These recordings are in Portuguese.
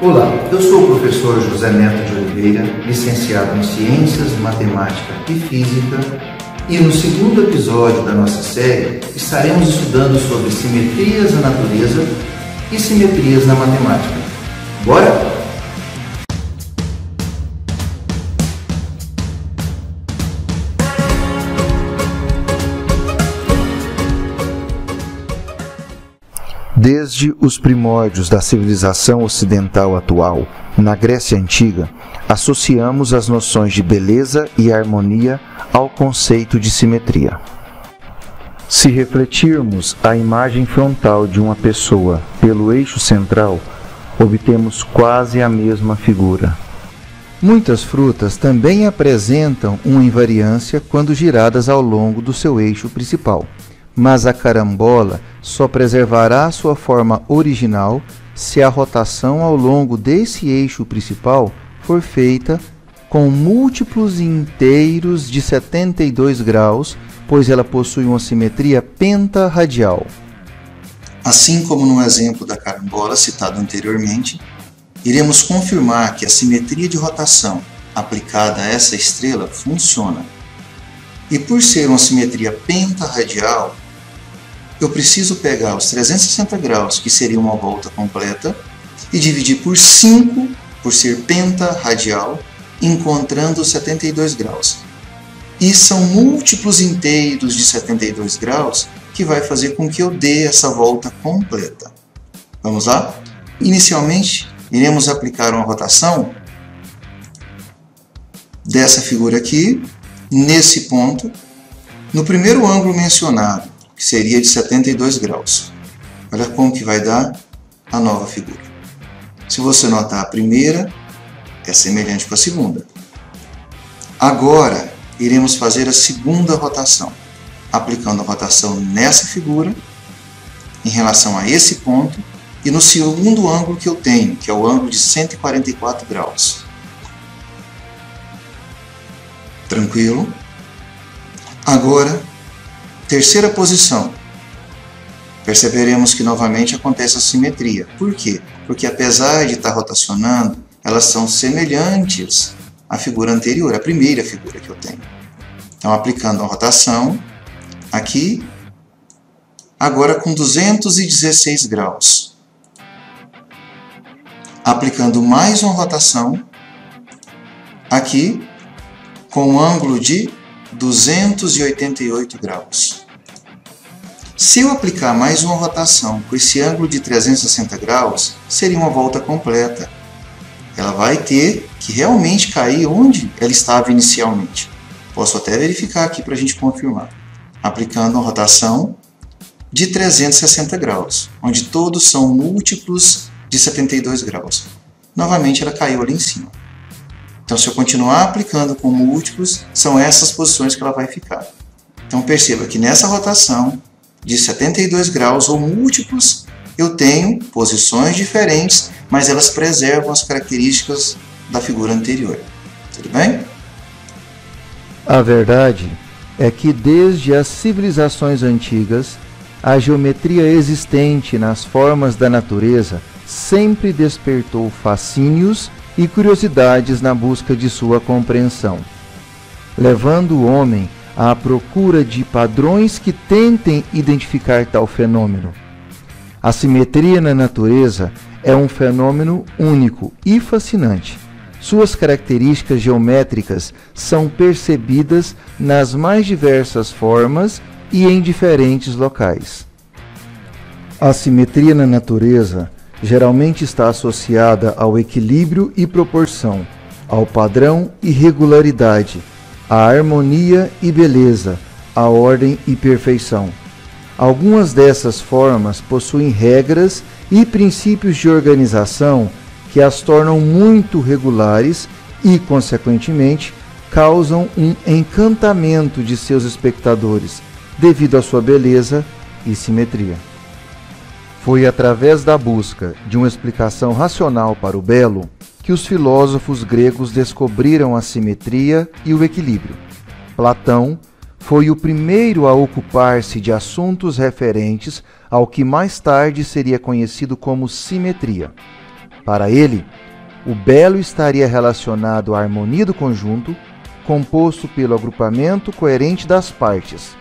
Olá, eu sou o professor José Neto de Oliveira, licenciado em Ciências, Matemática e Física, e no segundo episódio da nossa série estaremos estudando sobre simetrias na natureza e simetrias na matemática. Bora? Desde os primórdios da civilização ocidental atual, na Grécia Antiga, associamos as noções de beleza e harmonia ao conceito de simetria. Se refletirmos a imagem frontal de uma pessoa pelo eixo central, obtemos quase a mesma figura. Muitas frutas também apresentam uma invariância quando giradas ao longo do seu eixo principal. Mas a carambola só preservará sua forma original se a rotação ao longo desse eixo principal for feita com múltiplos inteiros de 72 graus, pois ela possui uma simetria pentarradial. Assim como no exemplo da carambola citado anteriormente, iremos confirmar que a simetria de rotação aplicada a essa estrela funciona. E por ser uma simetria pentarradial, eu preciso pegar os 360 graus, que seria uma volta completa, e dividir por 5, por ser pentarradial, encontrando 72 graus. E são múltiplos inteiros de 72 graus que vai fazer com que eu dê essa volta completa. Vamos lá? Inicialmente, iremos aplicar uma rotação dessa figura aqui, nesse ponto, no primeiro ângulo mencionado, que seria de 72 graus. Olha como que vai dar a nova figura. Se você notar, a primeira é semelhante com a segunda. Agora, iremos fazer a segunda rotação, aplicando a rotação nessa figura, em relação a esse ponto, e no segundo ângulo que eu tenho, que é o ângulo de 144 graus. Tranquilo? Agora, terceira posição. Perceberemos que novamente acontece a simetria. Por quê? Porque apesar de estar rotacionando, elas são semelhantes à figura anterior, à primeira figura que eu tenho. Então, aplicando a rotação, aqui, agora com 216 graus. Aplicando mais uma rotação, aqui, com um ângulo de 288 graus. Se eu aplicar mais uma rotação com esse ângulo de 360 graus, seria uma volta completa. Ela vai ter que realmente cair onde ela estava inicialmente. Posso até verificar aqui para a gente confirmar. Aplicando uma rotação de 360 graus, onde todos são múltiplos de 72 graus. Novamente ela caiu ali em cima. Então, se eu continuar aplicando com múltiplos, são essas posições que ela vai ficar. Então, perceba que nessa rotação de 72 graus ou múltiplos, eu tenho posições diferentes, mas elas preservam as características da figura anterior. Tudo bem? A verdade é que desde as civilizações antigas, a geometria existente nas formas da natureza sempre despertou fascínios e curiosidades na busca de sua compreensão, levando o homem à procura de padrões que tentem identificar tal fenômeno. A simetria na natureza é um fenômeno único e fascinante. Suas características geométricas são percebidas nas mais diversas formas e em diferentes locais. A simetria na natureza geralmente está associada ao equilíbrio e proporção, ao padrão e regularidade, à harmonia e beleza, à ordem e perfeição. Algumas dessas formas possuem regras e princípios de organização que as tornam muito regulares e, consequentemente, causam um encantamento de seus espectadores, devido à sua beleza e simetria. Foi através da busca de uma explicação racional para o belo que os filósofos gregos descobriram a simetria e o equilíbrio. Platão foi o primeiro a ocupar-se de assuntos referentes ao que mais tarde seria conhecido como simetria. Para ele, o belo estaria relacionado à harmonia do conjunto, composto pelo agrupamento coerente das partes.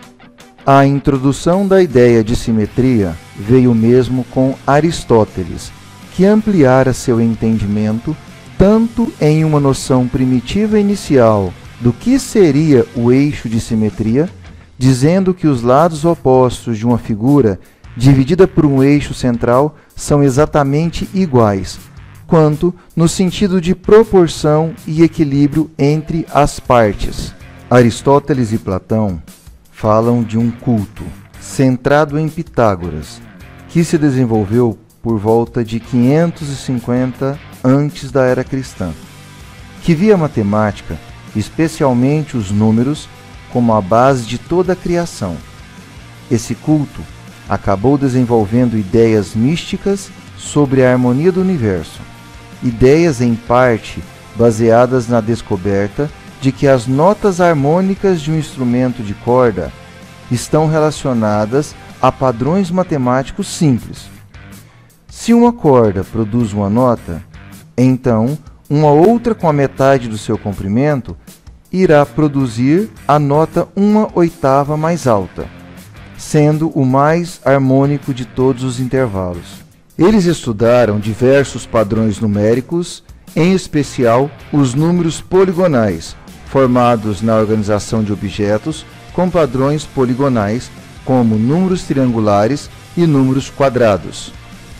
A introdução da ideia de simetria veio mesmo com Aristóteles, que ampliara seu entendimento tanto em uma noção primitiva inicial do que seria o eixo de simetria, dizendo que os lados opostos de uma figura dividida por um eixo central são exatamente iguais, quanto no sentido de proporção e equilíbrio entre as partes. Aristóteles e Platão falam de um culto centrado em Pitágoras, que se desenvolveu por volta de 550 antes da era cristã, que via a matemática, especialmente os números, como a base de toda a criação. Esse culto acabou desenvolvendo ideias místicas sobre a harmonia do universo, ideias em parte baseadas na descoberta de que as notas harmônicas de um instrumento de corda estão relacionadas a padrões matemáticos simples. Se uma corda produz uma nota, então uma outra com a metade do seu comprimento irá produzir a nota 1/8 mais alta, sendo o mais harmônico de todos os intervalos. Eles estudaram diversos padrões numéricos, em especial os números poligonais, formados na organização de objetos com padrões poligonais, como números triangulares e números quadrados.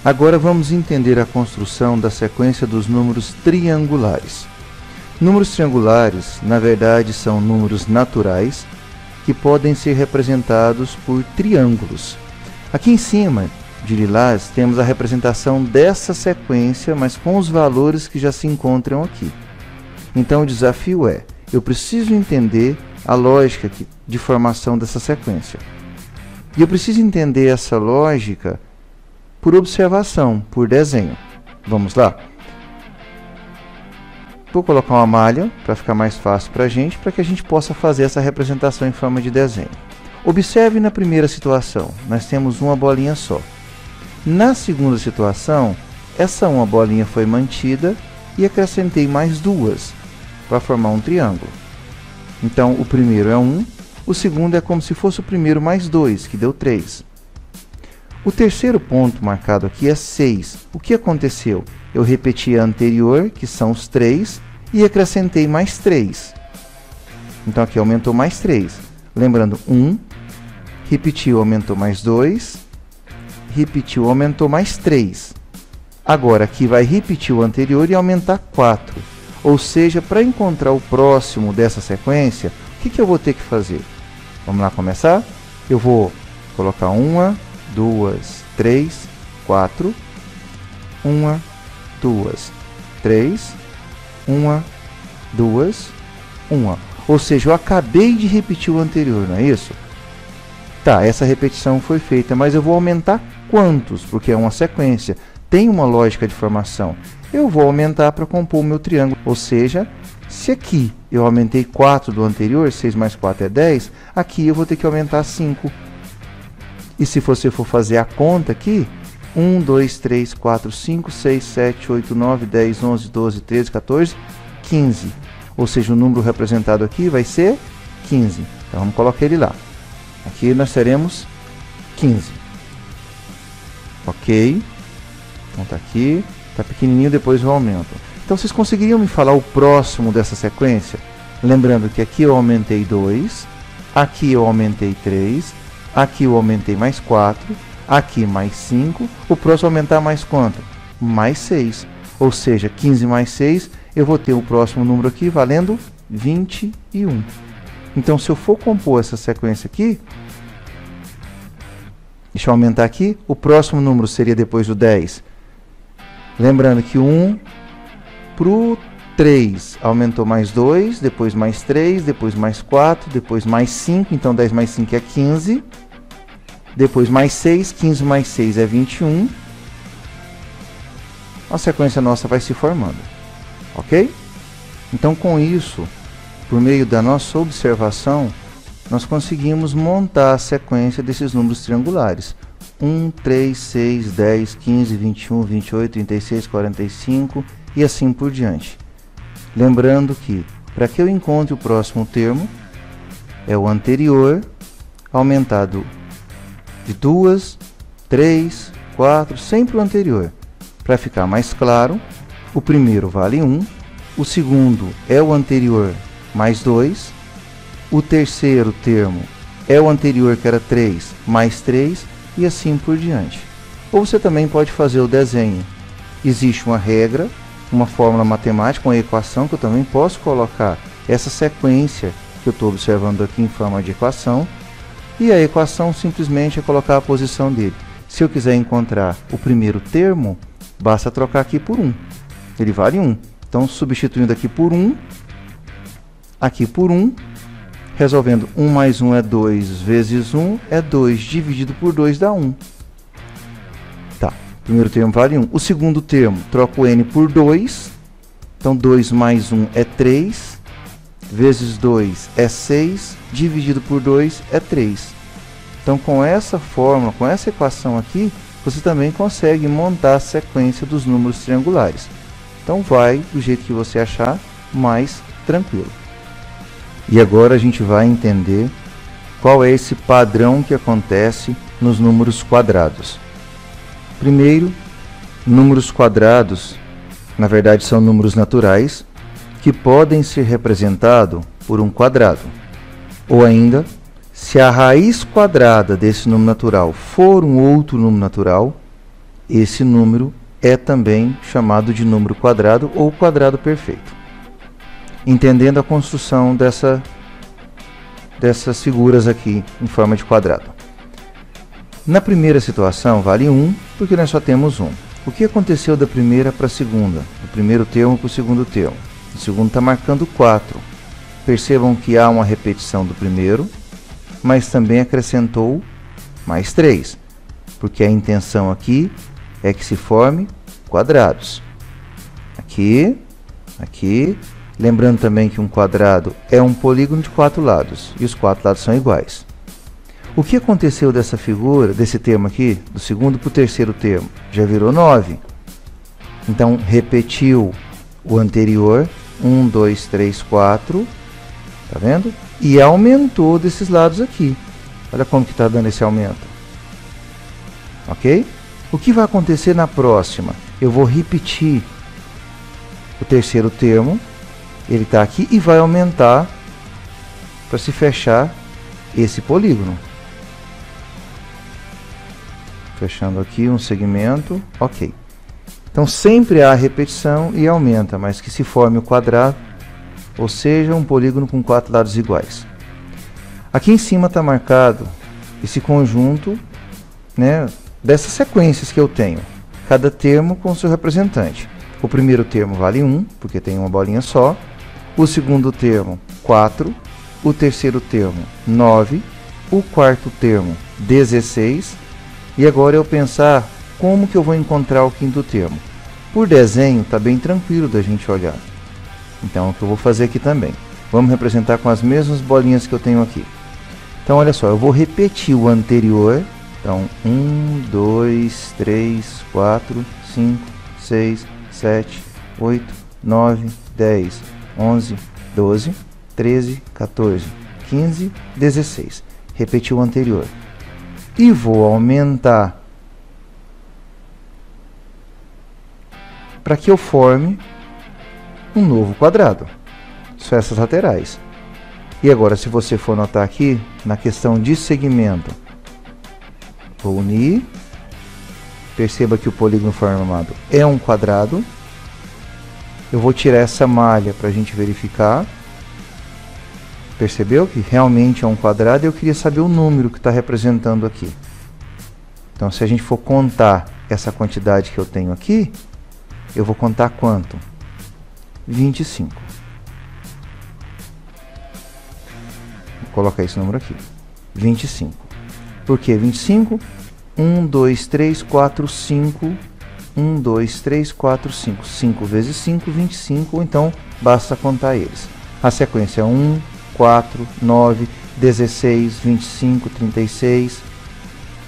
Agora vamos entender a construção da sequência dos números triangulares. Números triangulares, na verdade, são números naturais que podem ser representados por triângulos. Aqui em cima, de lilás, temos a representação dessa sequência, mas com os valores que já se encontram aqui. Então o desafio é, eu preciso entender a lógica de formação dessa sequência. E eu preciso entender essa lógica por observação, por desenho. Vamos lá? Vou colocar uma malha para ficar mais fácil para que a gente possa fazer essa representação em forma de desenho. Observe na primeira situação, nós temos uma bolinha só. Na segunda situação, essa uma bolinha foi mantida e acrescentei mais duas para formar um triângulo. Então o primeiro é 1, o segundo é como se fosse o primeiro mais 2, que deu 3. O terceiro ponto marcado aqui é 6. O que aconteceu? Eu repeti a anterior, que são os 3, e acrescentei mais 3. Então aqui aumentou mais 3. Lembrando, 1, repetiu, aumentou mais 2, repetiu, aumentou mais 3. Agora aqui vai repetir o anterior e aumentar 4. Ou seja, para encontrar o próximo dessa sequência, o que eu vou ter que fazer? Vamos lá começar? Eu vou colocar 1, 2, 3, 4. 1, 2, 3. 1, 2, 1. Ou seja, eu acabei de repetir o anterior, não é isso? Tá, essa repetição foi feita, mas eu vou aumentar quantos? Porque é uma sequência, tem uma lógica de formação. Eu vou aumentar para compor o meu triângulo. Ou seja, se aqui eu aumentei 4 do anterior, 6 mais 4 é 10, aqui eu vou ter que aumentar 5. E se você for fazer a conta aqui, 1, 2, 3, 4, 5, 6, 7, 8, 9, 10, 11, 12, 13, 14, 15. Ou seja, o número representado aqui vai ser 15. Então vamos colocar ele lá. Aqui nós teremos 15. Ok. Então está aqui. Está pequenininho, depois eu aumento. Então vocês conseguiriam me falar o próximo dessa sequência? Lembrando que aqui eu aumentei 2. Aqui eu aumentei 3. Aqui eu aumentei mais 4. Aqui mais 5. O próximo aumentar mais quanto? Mais 6. Ou seja, 15 mais 6, eu vou ter o próximo número aqui valendo 21. Então, se eu for compor essa sequência aqui, deixa eu aumentar aqui, o próximo número seria depois do 10. Lembrando que 1 para o 3 aumentou mais 2, depois mais 3, depois mais 4, depois mais 5, então 10 mais 5 é 15. Depois mais 6, 15 mais 6 é 21. A sequência nossa vai se formando. Ok? Então com isso, por meio da nossa observação, nós conseguimos montar a sequência desses números triangulares. 1, 3, 6, 10, 15, 21, 28, 36, 45 e assim por diante. Lembrando que, para que eu encontre o próximo termo, é o anterior aumentado de 2, 3, 4, sempre o anterior. Para ficar mais claro, o primeiro vale 1, o segundo é o anterior mais 2, o terceiro termo é o anterior que era 3 mais 3 e assim por diante. Ou você também pode fazer o desenho. Existe uma regra, uma fórmula matemática, uma equação que eu também posso colocar essa sequência que eu estou observando aqui em forma de equação, e a equação simplesmente é colocar a posição dele. Se eu quiser encontrar o primeiro termo, basta trocar aqui por 1. Ele vale 1. Então, substituindo aqui por 1, aqui por 1, resolvendo 1 mais 1 é 2 vezes 1, é 2 dividido por 2 dá 1. Tá, o primeiro termo vale 1. O segundo termo, troco o n por 2, então 2 mais 1 é 3, vezes 2 é 6, dividido por 2 é 3. Então, com essa fórmula, com essa equação aqui, você também consegue montar a sequência dos números triangulares. Então, vai do jeito que você achar mais tranquilo. E agora a gente vai entender qual é esse padrão que acontece nos números quadrados. Primeiro, números quadrados, na verdade, são números naturais que podem ser representados por um quadrado. Ou ainda, se a raiz quadrada desse número natural for um outro número natural, esse número é também chamado de número quadrado ou quadrado perfeito. Entendendo a construção dessas figuras aqui em forma de quadrado. Na primeira situação vale 1, porque nós só temos 1. O que aconteceu da primeira para a segunda? Do primeiro termo para o segundo termo? O segundo está marcando 4. Percebam que há uma repetição do primeiro, mas também acrescentou mais 3, porque a intenção aqui é que se forme quadrados. Aqui, aqui. Lembrando também que um quadrado é um polígono de 4 lados, e os 4 lados são iguais. O que aconteceu dessa figura, desse termo aqui, do segundo para o terceiro termo? Já virou 9. Então, repetiu o anterior, 1, 2, 3, 4, tá vendo? E aumentou desses lados aqui. Olha como que está dando esse aumento. Ok? O que vai acontecer na próxima? Eu vou repetir o terceiro termo, ele está aqui e vai aumentar para se fechar esse polígono. Fechando aqui um segmento, ok. Então sempre há repetição e aumenta, mas que se forme o quadrado, ou seja, um polígono com 4 lados iguais. Aqui em cima está marcado esse conjunto, né, dessas sequências que eu tenho, cada termo com seu representante. O primeiro termo vale 1, porque tem uma bolinha só. O segundo termo, 4. O terceiro termo, 9. O quarto termo, 16. E agora eu pensar como que eu vou encontrar o quinto termo. Por desenho, está bem tranquilo da gente olhar. Então, é o que eu vou fazer aqui também. Vamos representar com as mesmas bolinhas que eu tenho aqui. Então, olha só, eu vou repetir o anterior. Então, 1, 2, 3, 4, 5, 6, 7, 8, 9, 10, 11, 12, 13, 14, 15, 16. Repetir o anterior. E vou aumentar para que eu forme um novo quadrado. São essas laterais. E agora, se você for notar aqui, na questão de segmento, vou unir. Perceba que o polígono formado é um quadrado. Eu vou tirar essa malha para a gente verificar. Percebeu que realmente é um quadrado? Eu queria saber o número que está representando aqui. Então, se a gente for contar essa quantidade que eu tenho aqui, eu vou contar quanto? 25. Vou colocar esse número aqui. 25. Por que 25? 1, 2, 3, 4, 5. 1, 2, 3, 4, 5. 5 vezes 5, 25. Então, basta contar eles. A sequência é 1, 4, 9, 16, 25, 36.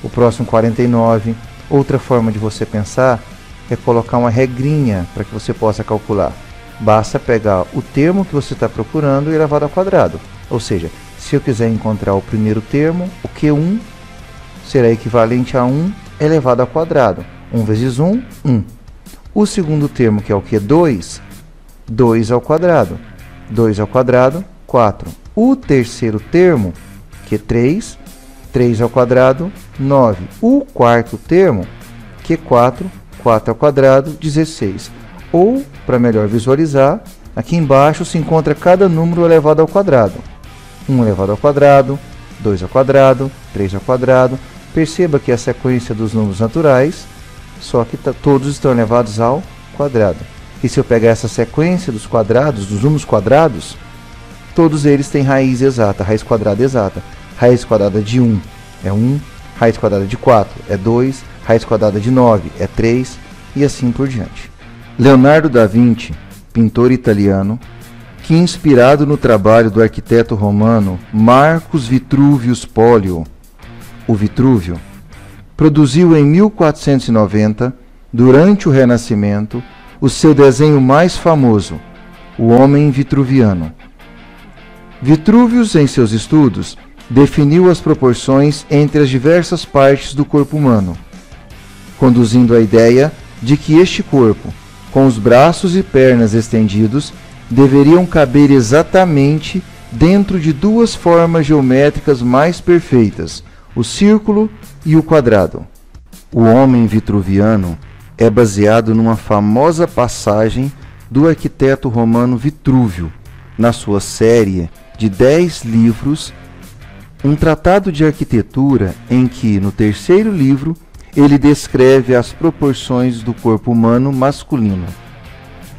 o próximo 49. Outra forma de você pensar é colocar uma regrinha para que você possa calcular. Basta pegar o termo que você está procurando e elevado ao quadrado. Ou seja, se eu quiser encontrar o primeiro termo, o Q1 será equivalente a 1 elevado ao quadrado. 1 vezes 1, 1. O segundo termo, que é o Q2, 2 ao quadrado. 2 ao quadrado, 4. O terceiro termo, Q3, 3 ao quadrado, 9. O quarto termo, Q4, 4 ao quadrado, 16. Ou, para melhor visualizar, aqui embaixo se encontra cada número elevado ao quadrado. 1 elevado ao quadrado, 2 ao quadrado, 3 ao quadrado. Perceba que a sequência dos números naturais, só que todos estão elevados ao quadrado. E se eu pegar essa sequência dos quadrados, dos números quadrados, todos eles têm raiz exata, raiz quadrada exata. Raiz quadrada de 1 é 1, raiz quadrada de 4 é 2, raiz quadrada de 9 é 3 e assim por diante. Leonardo da Vinci, pintor italiano, que inspirado no trabalho do arquiteto romano Marcus Vitruvius Pollio, o Vitrúvio, produziu em 1490, durante o Renascimento, o seu desenho mais famoso, o Homem Vitruviano. Vitruvius, em seus estudos, definiu as proporções entre as diversas partes do corpo humano, conduzindo à ideia de que este corpo, com os braços e pernas estendidos, deveriam caber exatamente dentro de duas formas geométricas mais perfeitas, o círculo e o quadrado. O Homem Vitruviano é baseado numa famosa passagem do arquiteto romano Vitrúvio, na sua série de 10 livros, um tratado de arquitetura em que, no terceiro livro, ele descreve as proporções do corpo humano masculino.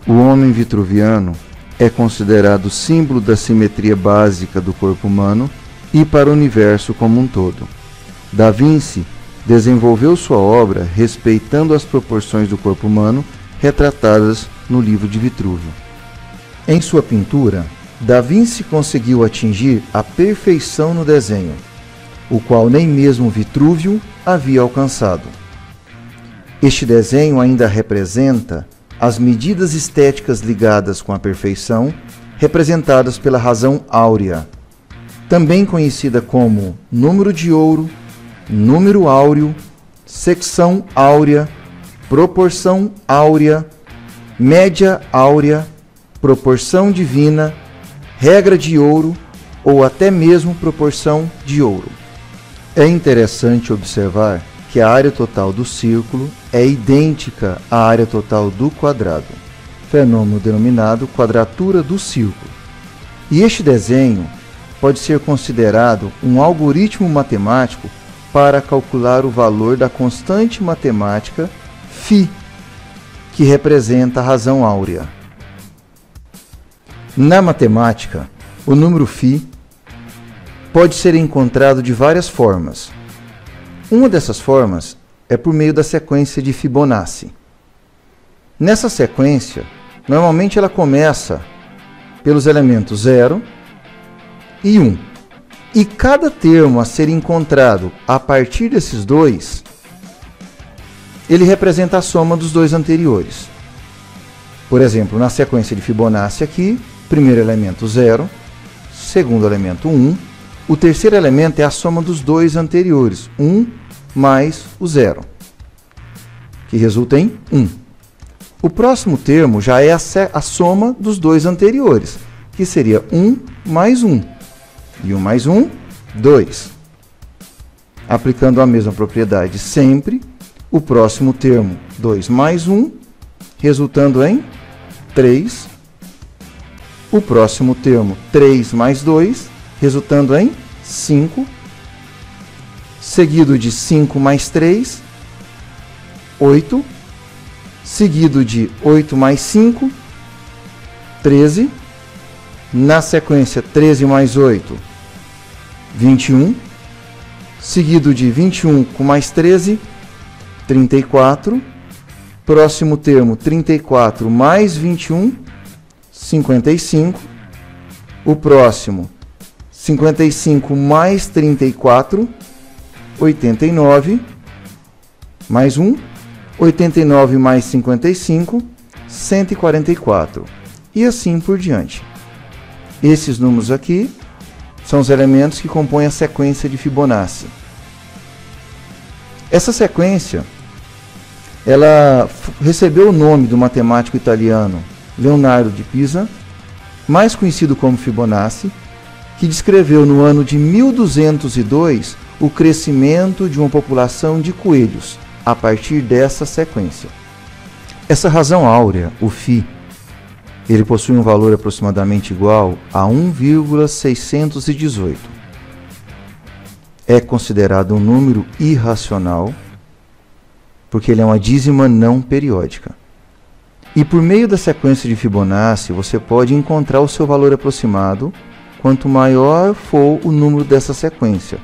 O Homem Vitruviano é considerado símbolo da simetria básica do corpo humano e para o universo como um todo. Da Vinci desenvolveu sua obra respeitando as proporções do corpo humano retratadas no livro de Vitrúvio. Em sua pintura, Da Vinci conseguiu atingir a perfeição no desenho, o qual nem mesmo Vitrúvio havia alcançado. Este desenho ainda representa as medidas estéticas ligadas com a perfeição, representadas pela razão áurea, também conhecida como número de ouro, número áureo, secção áurea, proporção áurea, média áurea, proporção divina, regra de ouro ou até mesmo proporção de ouro. É interessante observar que a área total do círculo é idêntica à área total do quadrado, fenômeno denominado quadratura do círculo. E este desenho pode ser considerado um algoritmo matemático para calcular o valor da constante matemática φ, que representa a razão áurea. Na matemática, o número φ pode ser encontrado de várias formas. Uma dessas formas é por meio da sequência de Fibonacci. Nessa sequência, normalmente ela começa pelos elementos 0 e 1. E cada termo a ser encontrado a partir desses dois, ele representa a soma dos dois anteriores. Por exemplo, na sequência de Fibonacci aqui, primeiro elemento 0, segundo elemento 1, o terceiro elemento é a soma dos dois anteriores, 1 mais o 0, que resulta em 1. O próximo termo já é a soma dos dois anteriores, que seria 1 mais 1. E 1 mais 1, 2. Aplicando a mesma propriedade sempre, o próximo termo, 2 mais 1, resultando em 3. O próximo termo, 3 mais 2, resultando em 5. Seguido de 5 mais 3, 8. Seguido de 8 mais 5, 13. Na sequência, 13 mais 8, 21. Seguido de 21 com mais 13, 34. Próximo termo, 34 mais 21, 55. O próximo, 55 mais 34, 89, mais 1, 89 mais 55, 144, e assim por diante. Esses números aqui são os elementos que compõem a sequência de Fibonacci. Essa sequência, ela recebeu o nome do matemático italiano Leonardo de Pisa, mais conhecido como Fibonacci, que descreveu no ano de 1202 o crescimento de uma população de coelhos a partir dessa sequência. Essa razão áurea, o φ, ele possui um valor aproximadamente igual a 1,618. É considerado um número irracional, porque ele é uma dízima não periódica. E por meio da sequência de Fibonacci, você pode encontrar o seu valor aproximado quanto maior for o número dessa sequência.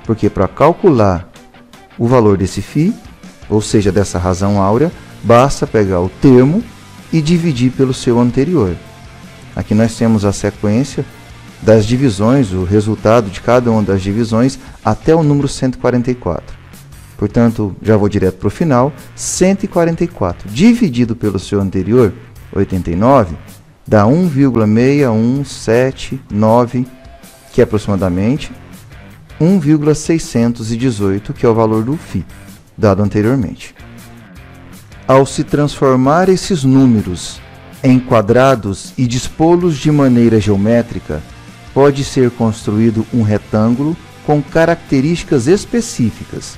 Porque para calcular o valor desse φ, ou seja, dessa razão áurea, basta pegar o termo e dividir pelo seu anterior. Aqui nós temos a sequência das divisões, o resultado de cada uma das divisões até o número 144. Portanto, já vou direto para o final. 144 dividido pelo seu anterior, 89, dá 1,6179, que é aproximadamente 1,618, que é o valor do φ, dado anteriormente. Ao se transformar esses números em quadrados e dispô-los de maneira geométrica, pode ser construído um retângulo com características específicas,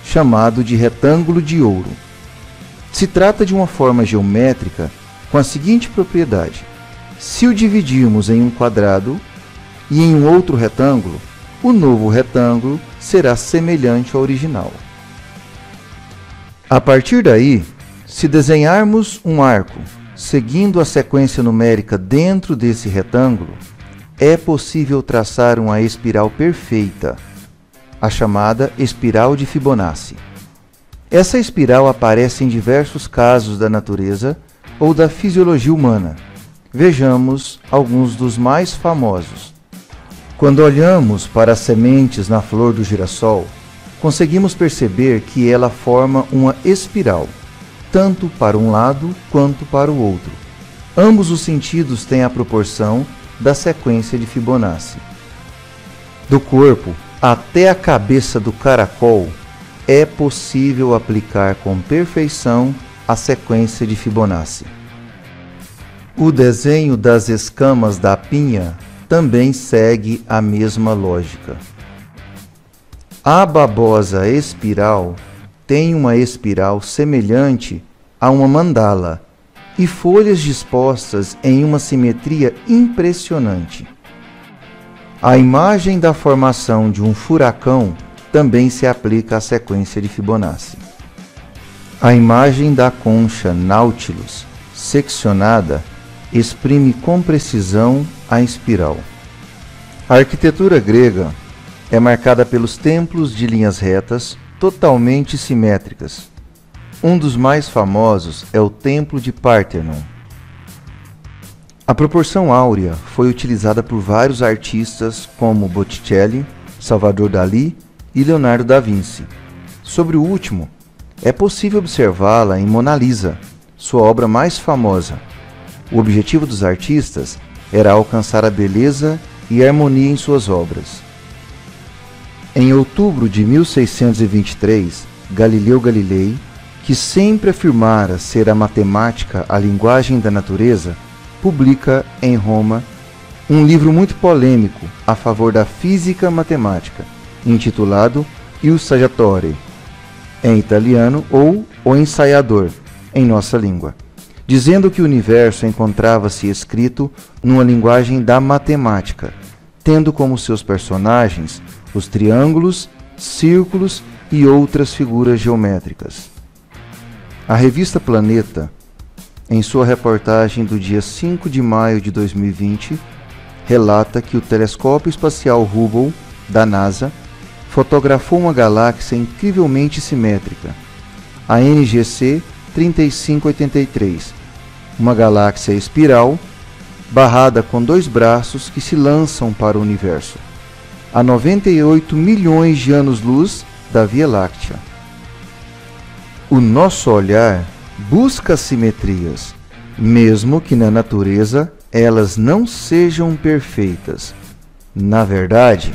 chamado de retângulo de ouro. Se trata de uma forma geométrica com a seguinte propriedade: se o dividirmos em um quadrado e em um outro retângulo, o novo retângulo será semelhante ao original. A partir daí, se desenharmos um arco seguindo a sequência numérica dentro desse retângulo, é possível traçar uma espiral perfeita, a chamada espiral de Fibonacci. Essa espiral aparece em diversos casos da natureza ou da fisiologia humana. Vejamos alguns dos mais famosos. Quando olhamos para as sementes na flor do girassol, conseguimos perceber que ela forma uma espiral, tanto para um lado quanto para o outro. Ambos os sentidos têm a proporção da sequência de Fibonacci. Do corpo até a cabeça do caracol, é possível aplicar com perfeição a sequência de Fibonacci. O desenho das escamas da pinha também segue a mesma lógica. A babosa espiral tem uma espiral semelhante a uma mandala e folhas dispostas em uma simetria impressionante. A imagem da formação de um furacão também se aplica à sequência de Fibonacci. A imagem da concha Nautilus seccionada exprime com precisão a espiral. A arquitetura grega é marcada pelos templos de linhas retas totalmente simétricas. Um dos mais famosos é o Templo de Párthenon. A proporção áurea foi utilizada por vários artistas como Botticelli, Salvador Dalí e Leonardo da Vinci. Sobre o último, é possível observá-la em Mona Lisa, sua obra mais famosa. O objetivo dos artistas era alcançar a beleza e harmonia em suas obras. Em outubro de 1623, Galileu Galilei, que sempre afirmara ser a matemática a linguagem da natureza, publica em Roma um livro muito polêmico a favor da física matemática, intitulado Il Saggiatore, em italiano, ou O Ensaiador, em nossa língua, dizendo que o universo encontrava-se escrito numa linguagem da matemática, tendo como seus personagens os triângulos, círculos e outras figuras geométricas. A revista Planeta, em sua reportagem do dia 5 de maio de 2020, relata que o telescópio espacial Hubble, da NASA, fotografou uma galáxia incrivelmente simétrica, a NGC 3583, uma galáxia espiral barrada com dois braços que se lançam para o universo. a 98 milhões de anos-luz da Via Láctea. O nosso olhar busca simetrias, mesmo que na natureza elas não sejam perfeitas. Na verdade,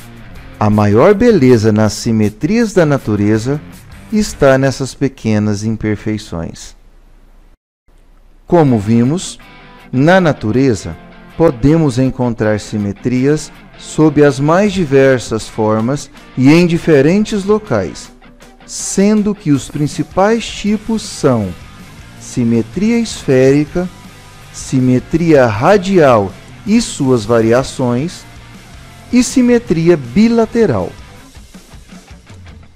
a maior beleza nas simetrias da natureza está nessas pequenas imperfeições. Como vimos, na natureza podemos encontrar simetrias sob as mais diversas formas e em diferentes locais, sendo que os principais tipos são simetria esférica, simetria radial e suas variações, e simetria bilateral.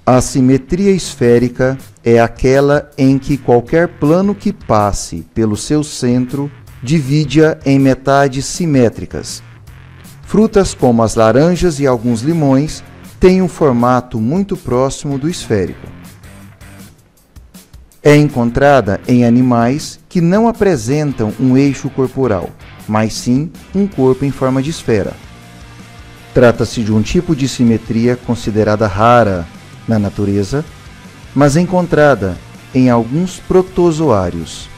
A simetria esférica é aquela em que qualquer plano que passe pelo seu centro divide-a em metades simétricas. Frutas como as laranjas e alguns limões têm um formato muito próximo do esférico. É encontrada em animais que não apresentam um eixo corporal, mas sim um corpo em forma de esfera. Trata-se de um tipo de simetria considerada rara na natureza, mas encontrada em alguns protozoários.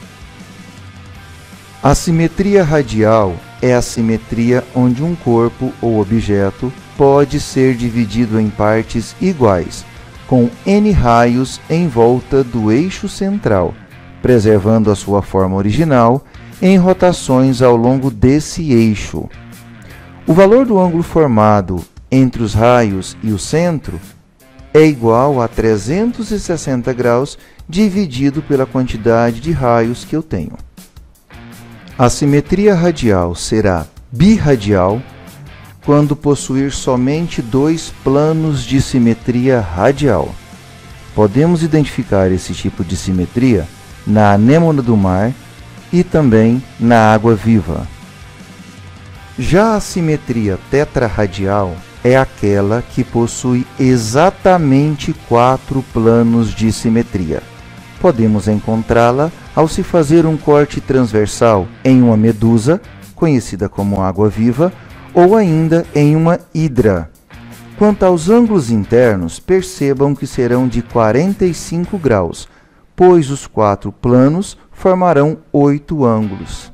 A simetria radial é a simetria onde um corpo ou objeto pode ser dividido em partes iguais, com N raios em volta do eixo central, preservando a sua forma original em rotações ao longo desse eixo. O valor do ângulo formado entre os raios e o centro é igual a 360 graus dividido pela quantidade de raios que eu tenho. A simetria radial será birradial quando possuir somente dois planos de simetria radial. Podemos identificar esse tipo de simetria na anêmona do mar e também na água viva. Já a simetria tetrarradial é aquela que possui exatamente 4 planos de simetria. Podemos encontrá-la ao se fazer um corte transversal em uma medusa, conhecida como água-viva, ou ainda em uma hidra. Quanto aos ângulos internos, percebam que serão de 45 graus, pois os 4 planos formarão 8 ângulos.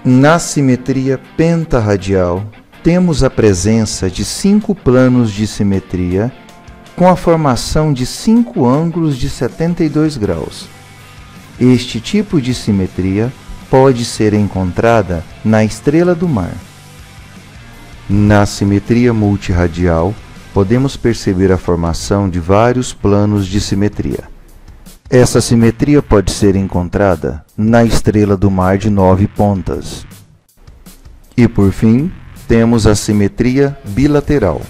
Na simetria pentarradial, temos a presença de 5 planos de simetria, com a formação de 5 ângulos de 72 graus. Este tipo de simetria pode ser encontrada na estrela do mar. Na simetria multirradial, podemos perceber a formação de vários planos de simetria. Essa simetria pode ser encontrada na estrela do mar de 9 pontas. E por fim, temos a simetria bilateral,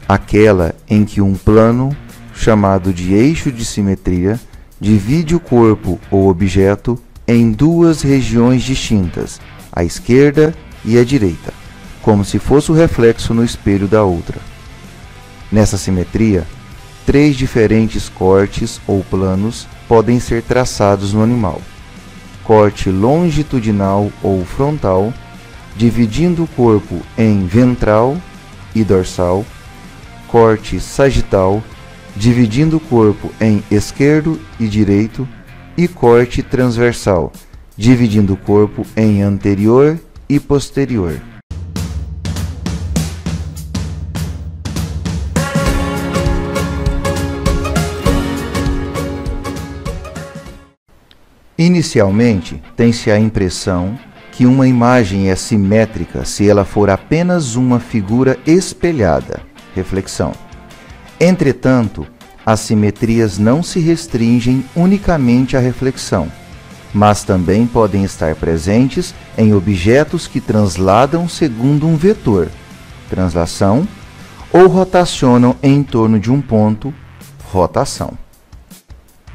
aquela em que um plano, chamado de eixo de simetria, divide o corpo ou objeto em 2 regiões distintas, a esquerda e a direita, como se fosse o reflexo no espelho da outra. Nessa simetria, 3 diferentes cortes ou planos podem ser traçados no animal. Corte longitudinal ou frontal, dividindo o corpo em ventral e dorsal. Corte sagital, dividindo o corpo em esquerdo e direito. E corte transversal, dividindo o corpo em anterior e posterior. Inicialmente, tem-se a impressão que uma imagem é simétrica se ela for apenas uma figura espelhada, reflexão. Entretanto, as simetrias não se restringem unicamente à reflexão, mas também podem estar presentes em objetos que transladam segundo um vetor, translação, ou rotacionam em torno de um ponto, rotação.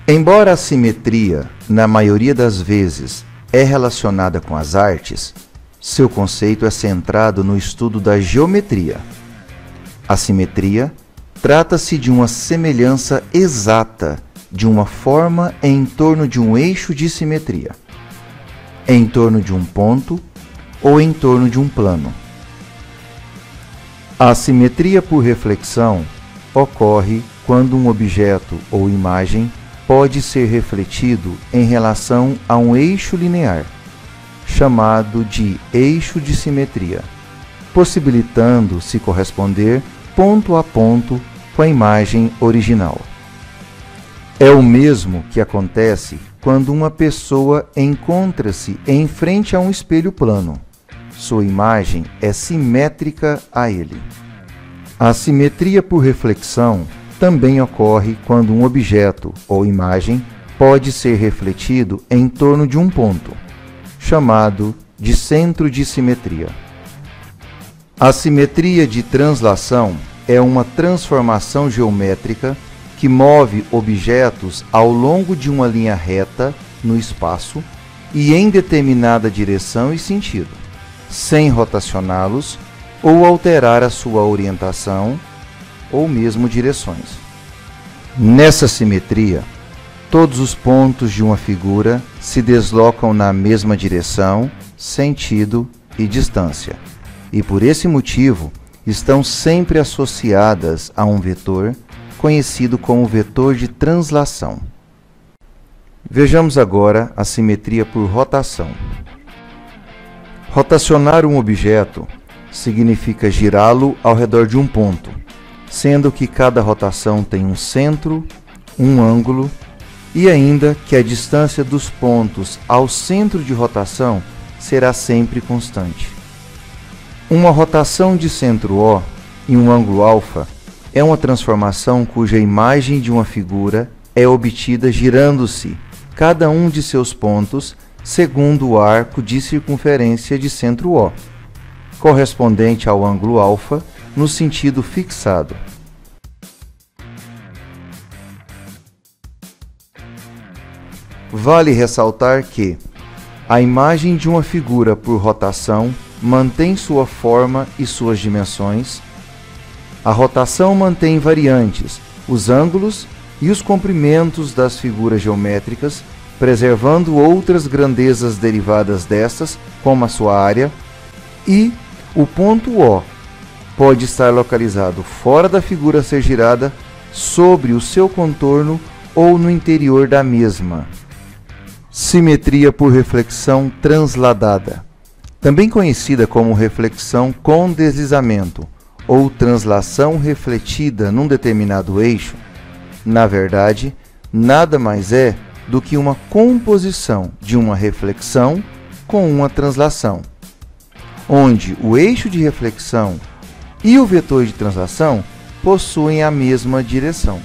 Embora a simetria, na maioria das vezes, é relacionada com as artes, seu conceito é centrado no estudo da geometria. A simetria trata-se de uma semelhança exata de uma forma em torno de um eixo de simetria, em torno de um ponto ou em torno de um plano. A simetria por reflexão ocorre quando um objeto ou imagem pode ser refletido em relação a um eixo linear, chamado de eixo de simetria, possibilitando se corresponder ponto a ponto com a imagem original. É o mesmo que acontece quando uma pessoa encontra-se em frente a um espelho plano. Sua imagem é simétrica a ele. A simetria por reflexão também ocorre quando um objeto ou imagem pode ser refletido em torno de um ponto, chamado de centro de simetria. A simetria de translação é uma transformação geométrica que move objetos ao longo de uma linha reta no espaço e em determinada direção e sentido, sem rotacioná-los ou alterar a sua orientação ou mesmo direções. Nessa simetria, todos os pontos de uma figura se deslocam na mesma direção, sentido e distância, e por esse motivo estão sempre associadas a um vetor conhecido como vetor de translação. Vejamos agora a simetria por rotação. Rotacionar um objeto significa girá-lo ao redor de um ponto, sendo que cada rotação tem um centro, um ângulo e ainda que a distância dos pontos ao centro de rotação será sempre constante. Uma rotação de centro O em um ângulo alfa é uma transformação cuja imagem de uma figura é obtida girando-se cada um de seus pontos segundo o arco de circunferência de centro O, correspondente ao ângulo alfa no sentido fixado. Vale ressaltar que a imagem de uma figura por rotação mantém sua forma e suas dimensões. A rotação mantém invariantes os ângulos e os comprimentos das figuras geométricas, preservando outras grandezas derivadas destas, como a sua área, e o ponto O pode estar localizado fora da figura a ser girada, sobre o seu contorno ou no interior da mesma. Simetria por reflexão transladada, também conhecida como reflexão com deslizamento ou translação refletida num determinado eixo, na verdade, nada mais é do que uma composição de uma reflexão com uma translação, onde o eixo de reflexão e o vetor de translação possuem a mesma direção.